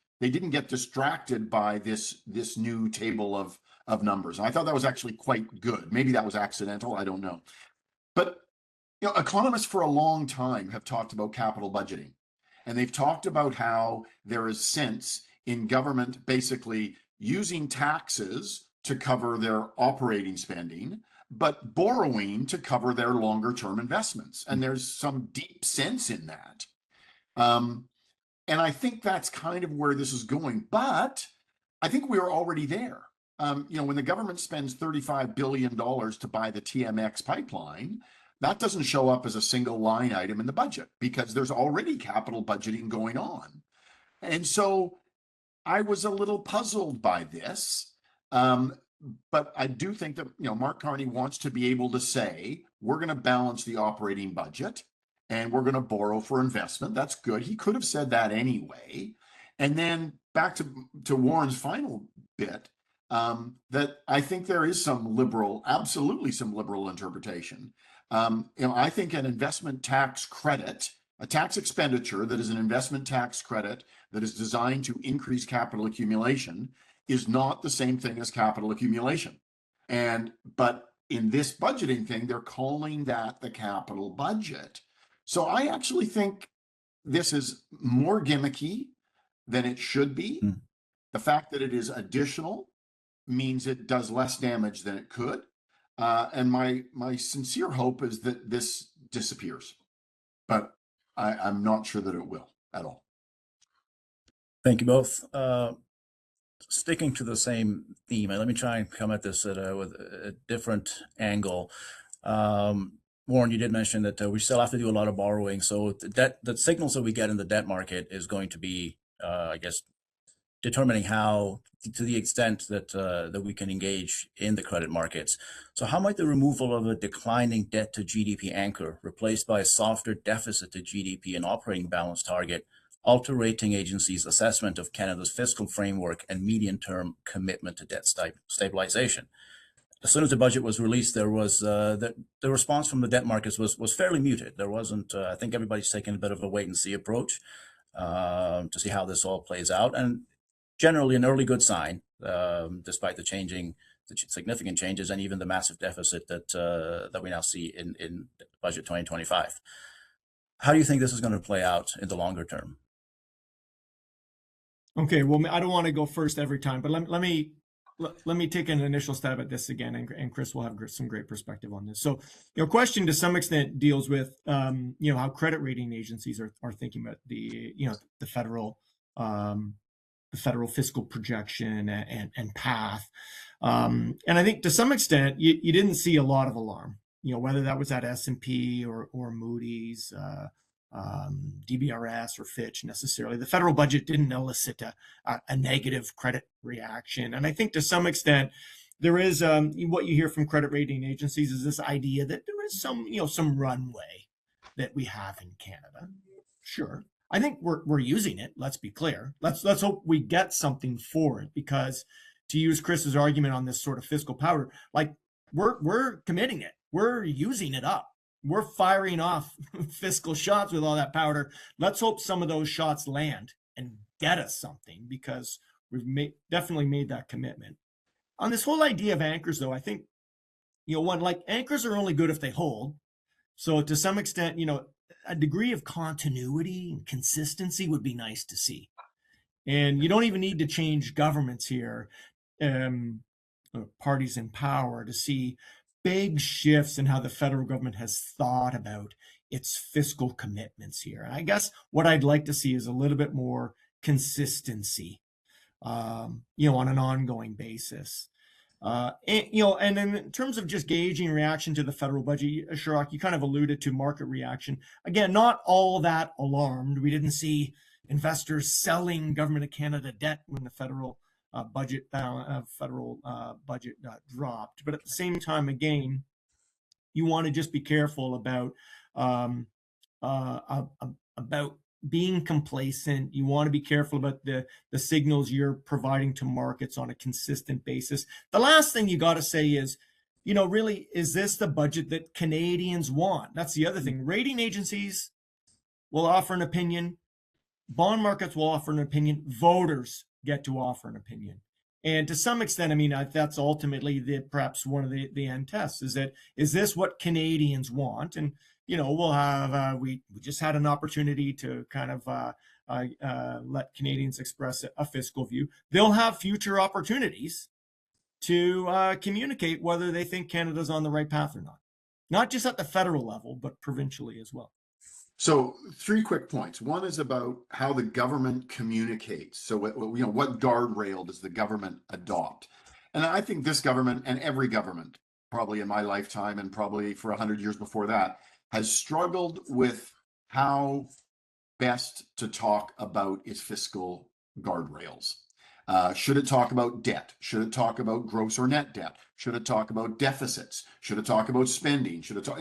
get distracted by this new table of numbers. And I thought that was actually quite good. Maybe that was accidental, I don't know. But economists for a long time have talked about capital budgeting. And they've talked about how there is sense in government basically using taxes to cover their operating spending, but borrowing to cover their longer term investments. And there's some deep sense in that. And I think that's kind of where this is going. But I think we're already there. When the government spends $35 billion to buy the TMX pipeline, that doesn't show up as a single line item in the budget because there's already capital budgeting going on. And so I was a little puzzled by this. But I do think that, Mark Carney wants to be able to say, we're going to balance the operating budget and we're going to borrow for investment. That's good. He could have said that anyway. And then back to Warren's final bit, that I think there is absolutely some liberal interpretation. I think an investment tax credit, a tax expenditure that is an investment tax credit that is designed to increase capital accumulation is not the same thing as capital accumulation. But in this budgeting thing, they're calling that the capital budget. So I actually think this is more gimmicky than it should be. The fact that it is additional means it does less damage than it could. And my sincere hope is that this disappears, but I'm not sure that it will at all. Thank you both. Sticking to the same theme, and let me try and come at this with a different angle. Warren, you did mention that we still have to do a lot of borrowing. So the signals that we get in the debt market is going to be, I guess, determining how, to the extent that we can engage in the credit markets. So how might the removal of a declining debt to GDP anchor replaced by a softer deficit to GDP and operating balance target alter rating agencies' assessment of Canada's fiscal framework and medium-term commitment to debt stabilization? As soon as the budget was released, there was the response from the debt markets was fairly muted. There wasn't. I think everybody's taking a bit of a wait and see approach to see how this all plays out, and generally an early good sign, despite the significant changes and even the massive deficit that we now see in budget 2025. How do you think this is going to play out in the longer term? Okay, well, I don't want to go first every time, but let me take an initial stab at this again, and Chris will have some great perspective on this. So, question to some extent deals with, how credit rating agencies are thinking about the federal fiscal projection and path. And I think to some extent, you didn't see a lot of alarm, whether that was at S&P or Moody's, DBRS or Fitch necessarily. The federal budget didn't elicit a negative credit reaction. And I think to some extent, there is what you hear from credit rating agencies is this idea that there is some runway that we have in Canada. Sure, I think we're using it. Let's be clear. Let's hope we get something for it, because to use Chris's argument on this sort of fiscal powder, like we're committing it. We're using it up. We're firing off fiscal shots with all that powder. Let's hope some of those shots land and get us something, because we've definitely made that commitment. On this whole idea of anchors, though, I think, anchors are only good if they hold. So to some extent, a degree of continuity and consistency would be nice to see. And you don't even need to change governments here, parties in power, to see big shifts in how the federal government has thought about its fiscal commitments here. And I guess what I'd like to see is a little bit more consistency, on an ongoing basis. And in terms of just gauging reaction to the federal budget, Shirok, you kind of alluded to market reaction. Again, not all that alarmed. We didn't see investors selling Government of Canada debt when the federal budget dropped. But at the same time, again, you want to just be careful about being complacent. You want to be careful about the signals you're providing to markets on a consistent basis. The last thing you got to say is, really, is this the budget that Canadians want? That's the other thing. Rating agencies will offer an opinion. Bond markets will offer an opinion. Voters get to offer an opinion. And to some extent, that's ultimately perhaps one of the end tests, is this what Canadians want? And we'll have we just had an opportunity to kind of let Canadians express a fiscal view. They'll have future opportunities to communicate whether they think Canada's on the right path or not just at the federal level, but provincially as well. So 3 quick points. One is about how the government communicates. So what guardrail does the government adopt? And I think this government, and every government, probably in my lifetime and probably for 100 years before that, has struggled with how best to talk about its fiscal guardrails. Should it talk about debt? Should it talk about gross or net debt? Should it talk about deficits? Should it talk about spending? Should it talk,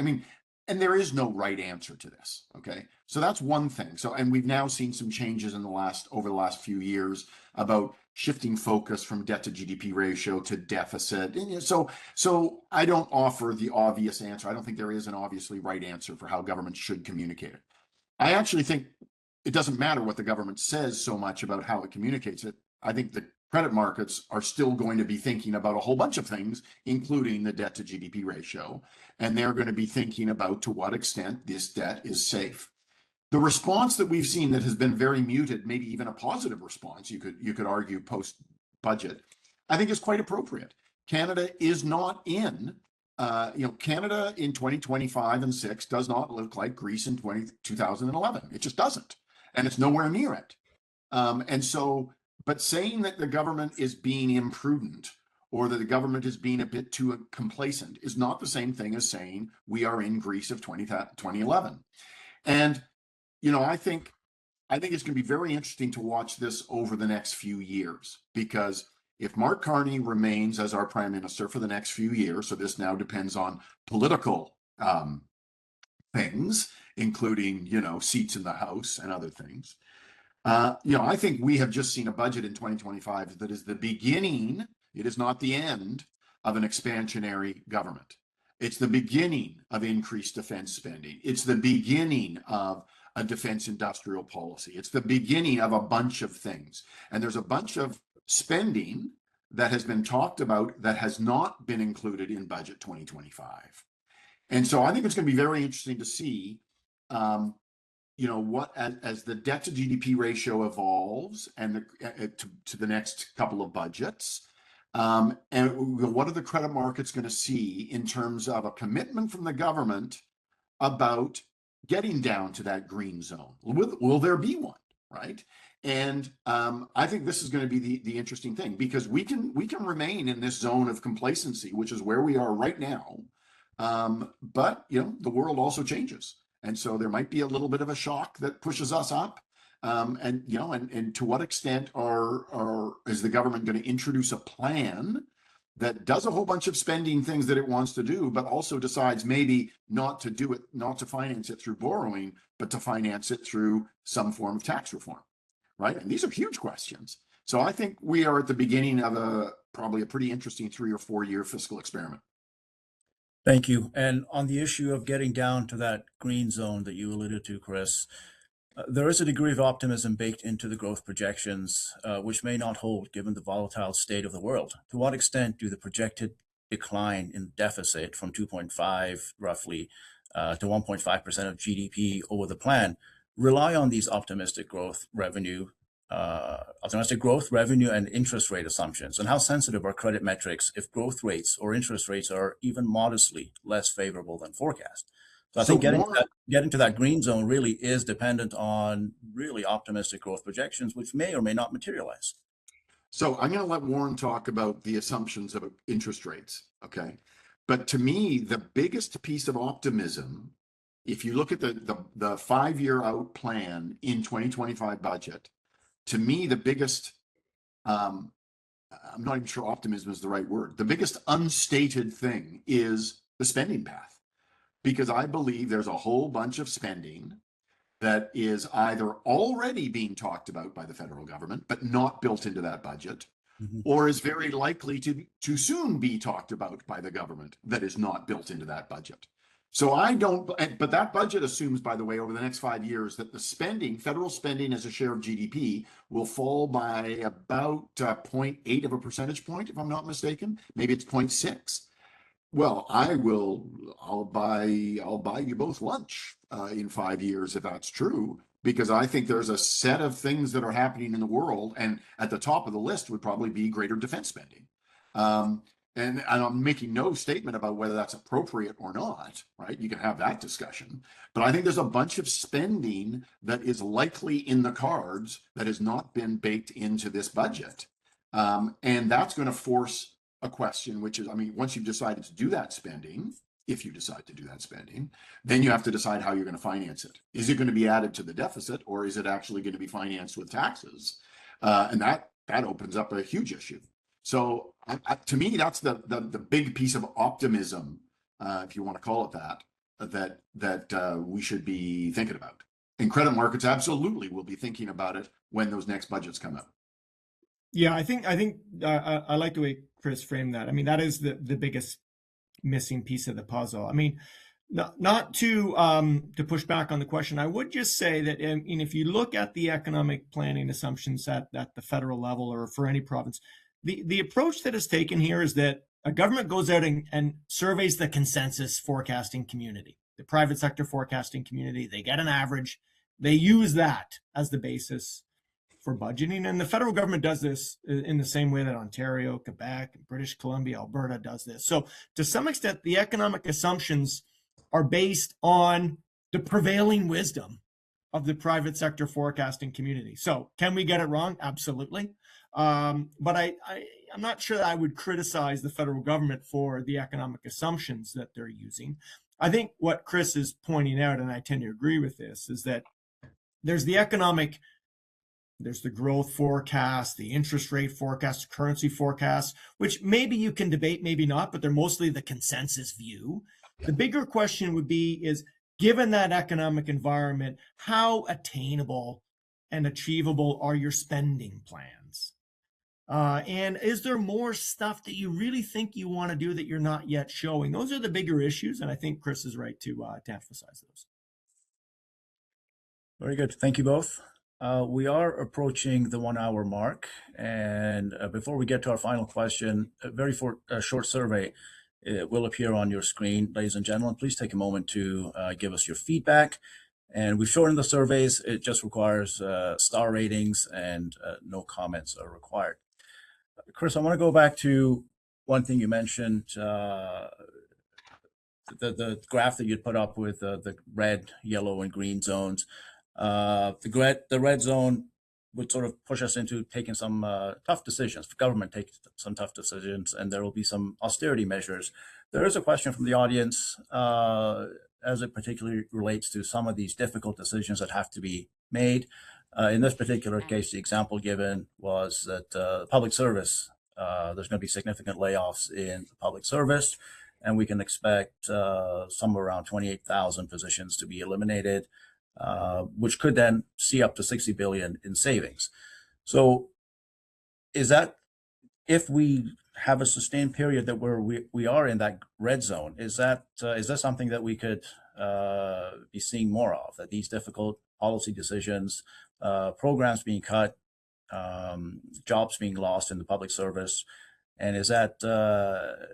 and there is no right answer to this. Okay. So that's one thing. So, and we've now seen some changes over the last few years about shifting focus from debt to GDP ratio to deficit. And so I don't offer the obvious answer. I don't think there is an obviously right answer for how government should communicate it. I actually think it doesn't matter what the government says so much about how it communicates it. I think the credit markets are still going to be thinking about a whole bunch of things, including the debt to GDP ratio. And they're going to be thinking about to what extent this debt is safe. The response that we've seen that has been very muted, maybe even a positive response, you could argue post-budget, I think is quite appropriate. Canada is not in, Canada in 2025 and 6 does not look like Greece in 2011. It just doesn't. And it's nowhere near it. But saying that the government is being imprudent or that the government is being a bit too complacent is not the same thing as saying we are in Greece of 2011. And, I think it's going to be very interesting to watch this over the next few years, because if Mark Carney remains as our prime minister for the next few years, so this now depends on political things, including, seats in the House and other things. I think we have just seen a budget in 2025 that is the beginning, it is not the end, of an expansionary government. It's the beginning of increased defense spending. It's the beginning of a defense industrial policy. It's the beginning of a bunch of things. And there's a bunch of spending that has been talked about that has not been included in budget 2025. And so I think it's going to be very interesting to see what as the debt to GDP ratio evolves and to the next couple of budgets, and what are the credit markets going to see in terms of a commitment from the government about getting down to that green zone? Will there be one, right? And I think this is going to be the interesting thing, because we can remain in this zone of complacency, which is where we are right now. But the world also changes. And so there might be a little bit of a shock that pushes us up. And to what extent is the government going to introduce a plan that does a whole bunch of spending things that it wants to do, but also decides maybe not to do it, not to finance it through borrowing, but to finance it through some form of tax reform, right? And these are huge questions. So I think we are at the beginning of probably a pretty interesting 3 or 4 year fiscal experiment. Thank you. And on the issue of getting down to that green zone that you alluded to, Chris, there is a degree of optimism baked into the growth projections, which may not hold given the volatile state of the world. To what extent do the projected decline in deficit from 2.5 roughly to 1.5% of GDP over the plan rely on these optimistic growth revenue and interest rate assumptions? And how sensitive are credit metrics if growth rates or interest rates are even modestly less favorable than forecast? So I think getting to that green zone really is dependent on really optimistic growth projections, which may or may not materialize. So I'm going to let Warren talk about the assumptions of interest rates, okay? But to me, the biggest piece of optimism, if you look at the 5 year out plan in 2025 budget, to me, the biggest, I'm not even sure optimism is the right word. The biggest unstated thing is the spending path, because I believe there's a whole bunch of spending that is either already being talked about by the federal government, but not built into that budget, or is very likely to soon be talked about by the government that is not built into that budget. So but that budget assumes, by the way, over the next 5 years that the spending, federal spending as a share of GDP will fall by about 0.8 of a percentage point, if I'm not mistaken. Maybe it's 0.6. Well, I'll buy you both lunch in 5 years if that's true, because I think there's a set of things that are happening in the world, and at the top of the list would probably be greater defense spending. And I'm making no statement about whether that's appropriate or not, right? You can have that discussion. But I think there's a bunch of spending that is likely in the cards that has not been baked into this budget. And that's going to force a question, which is, I mean, once you've decided to do that spending, if you decide to do that spending, then you have to decide how you're going to finance it. Is it going to be added to the deficit, or is it actually going to be financed with taxes? And that opens up a huge issue. So to me, that's the big piece of optimism, if you want to call it that we should be thinking about. And credit markets absolutely will be thinking about it when those next budgets come out. Yeah, I think I like the way Chris framed that. I mean, that is the biggest missing piece of the puzzle. I mean, not to push back on the question, I would just say that if you look at the economic planning assumptions at the federal level or for any province, the approach that is taken here is that a government goes out and surveys the consensus forecasting community, the private sector forecasting community. They get an average. They use that as the basis for budgeting. And the federal government does this in the same way that Ontario, Quebec, British Columbia, Alberta does this. So to some extent, the economic assumptions are based on the prevailing wisdom of the private sector forecasting community. So can we get it wrong? Absolutely. But I'm not sure that I would criticize the federal government for the economic assumptions that they're using. I think what Chris is pointing out, and I tend to agree with this, is that there's the growth forecast, the interest rate forecast, currency forecast, which maybe you can debate, maybe not, but they're mostly the consensus view. The bigger question would be is, given that economic environment, how attainable and achievable are your spending plans? And is there more stuff that you really think you want to do that you're not yet showing? Those are the bigger issues, and I think Chris is right to emphasize those. Very good. Thank you both. We are approaching the 1 hour mark. And before we get to our final question, a very short survey will appear on your screen. Ladies and gentlemen, please take a moment to give us your feedback. And we've shortened the surveys. It just requires star ratings, and no comments are required. Chris, I want to go back to one thing you mentioned, the graph that you'd put up with the red, yellow, and green zones. The red zone would sort of push us into taking some tough decisions. The government takes some tough decisions, and there will be some austerity measures. There is a question from the audience as it particularly relates to some of these difficult decisions that have to be made. In this particular case, the example given was that public service there's going to be significant layoffs in the public service, and we can expect somewhere around 28,000 positions to be eliminated, which could then see up to 60 billion in savings. So is that, if we have a sustained period that we are in that red zone, is that something that we could be seeing more of, that these difficult policy decisions, programs being cut, jobs being lost in the public service, and is that a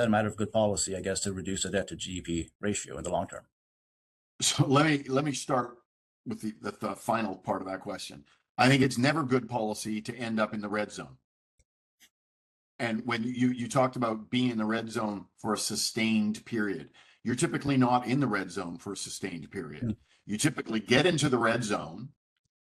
matter of good policy, I guess, to reduce the debt to GDP ratio in the long term? So let me start with the final part of that question. I think it's never good policy to end up in the red zone. And when you talked about being in the red zone for a sustained period, you're typically not in the red zone for a sustained period. You typically get into the red zone,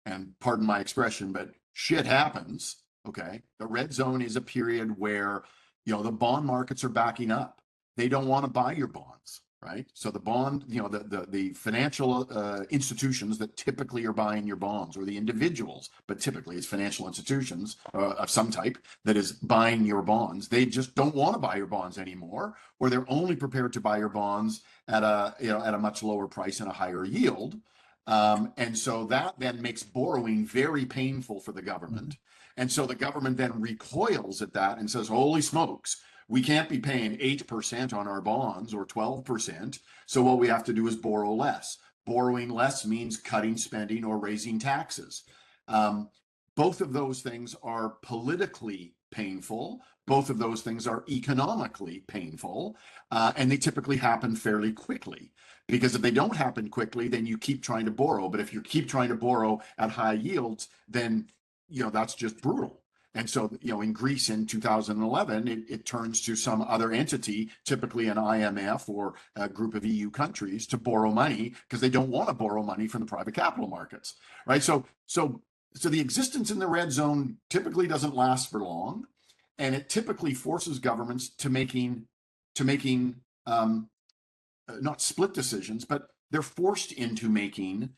and pardon my expression, but shit happens. Okay. The red zone is a period where, the bond markets are backing up. They don't want to buy your bonds, right? So the bond, the financial institutions that typically are buying your bonds, or the individuals, but typically it's financial institutions of some type that is buying your bonds. They just don't want to buy your bonds anymore, or they're only prepared to buy your bonds at a much lower price and a higher yield. And so that then makes borrowing very painful for the government. And so the government then recoils at that and says, holy smokes, we can't be paying 8% on our bonds or 12%. So what we have to do is borrow less. Borrowing less means cutting spending or raising taxes. Both of those things are politically painful. Both of those things are economically painful. And they typically happen fairly quickly. Because if they don't happen quickly, then you keep trying to borrow. But if you keep trying to borrow at high yields, then that's just brutal. And so, in Greece in 2011, it turns to some other entity, typically an IMF or a group of EU countries, to borrow money because they don't want to borrow money from the private capital markets, right? So the existence in the red zone typically doesn't last for long, and it typically forces governments to making not split decisions, but they're forced into making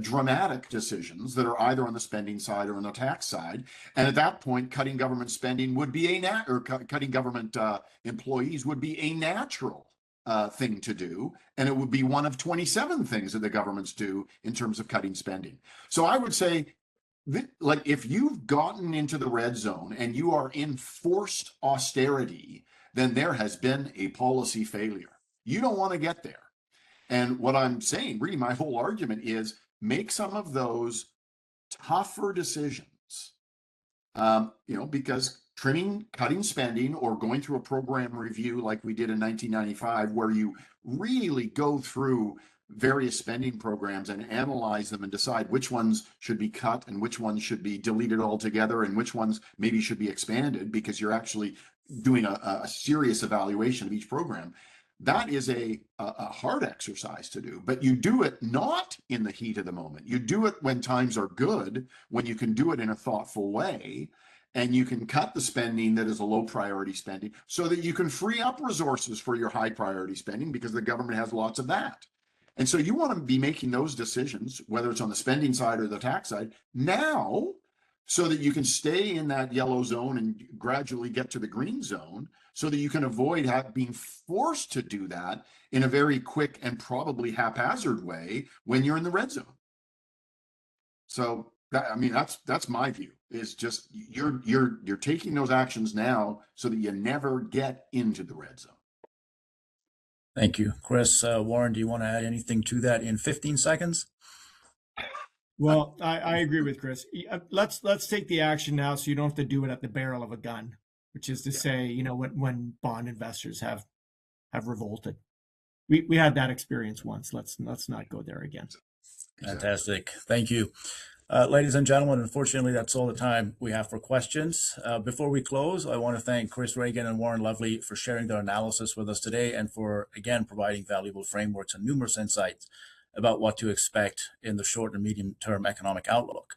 dramatic decisions that are either on the spending side or on the tax side. And at that point, cutting government spending would be cutting government employees would be a natural thing to do. And it would be one of 27 things that the governments do in terms of cutting spending. So I would say, like, if you've gotten into the red zone and you are in forced austerity, then there has been a policy failure. You don't want to get there. And what I'm saying, really, my whole argument is make some of those tougher decisions, because cutting spending or going through a program review like we did in 1995, where you really go through various spending programs and analyze them and decide which ones should be cut and which ones should be deleted altogether and which ones maybe should be expanded, because you're actually doing a serious evaluation of each program. That is a hard exercise to do, but you do it not in the heat of the moment. You do it when times are good, when you can do it in a thoughtful way, and you can cut the spending that is a low priority spending so that you can free up resources for your high priority spending, because the government has lots of that. And so you want to be making those decisions, whether it's on the spending side or the tax side, now, so that you can stay in that yellow zone and gradually get to the green zone, so that you can avoid being forced to do that in a very quick and probably haphazard way when you're in the red zone. So that's my view, is just you're taking those actions now so that you never get into the red zone. Thank you, Chris. Warren, do you want to add anything to that in 15 seconds? Well, I agree with Chris. Let's take the action now, so you don't have to do it at the barrel of a gun, which is to say, when bond investors have revolted. We had that experience once. Let's not go there again. Fantastic. Thank you. Ladies and gentlemen, unfortunately, that's all the time we have for questions. Before we close, I want to thank Chris Ragan and Warren Lovely for sharing their analysis with us today, and for, again, providing valuable frameworks and numerous insights about what to expect in the short and medium term economic outlook.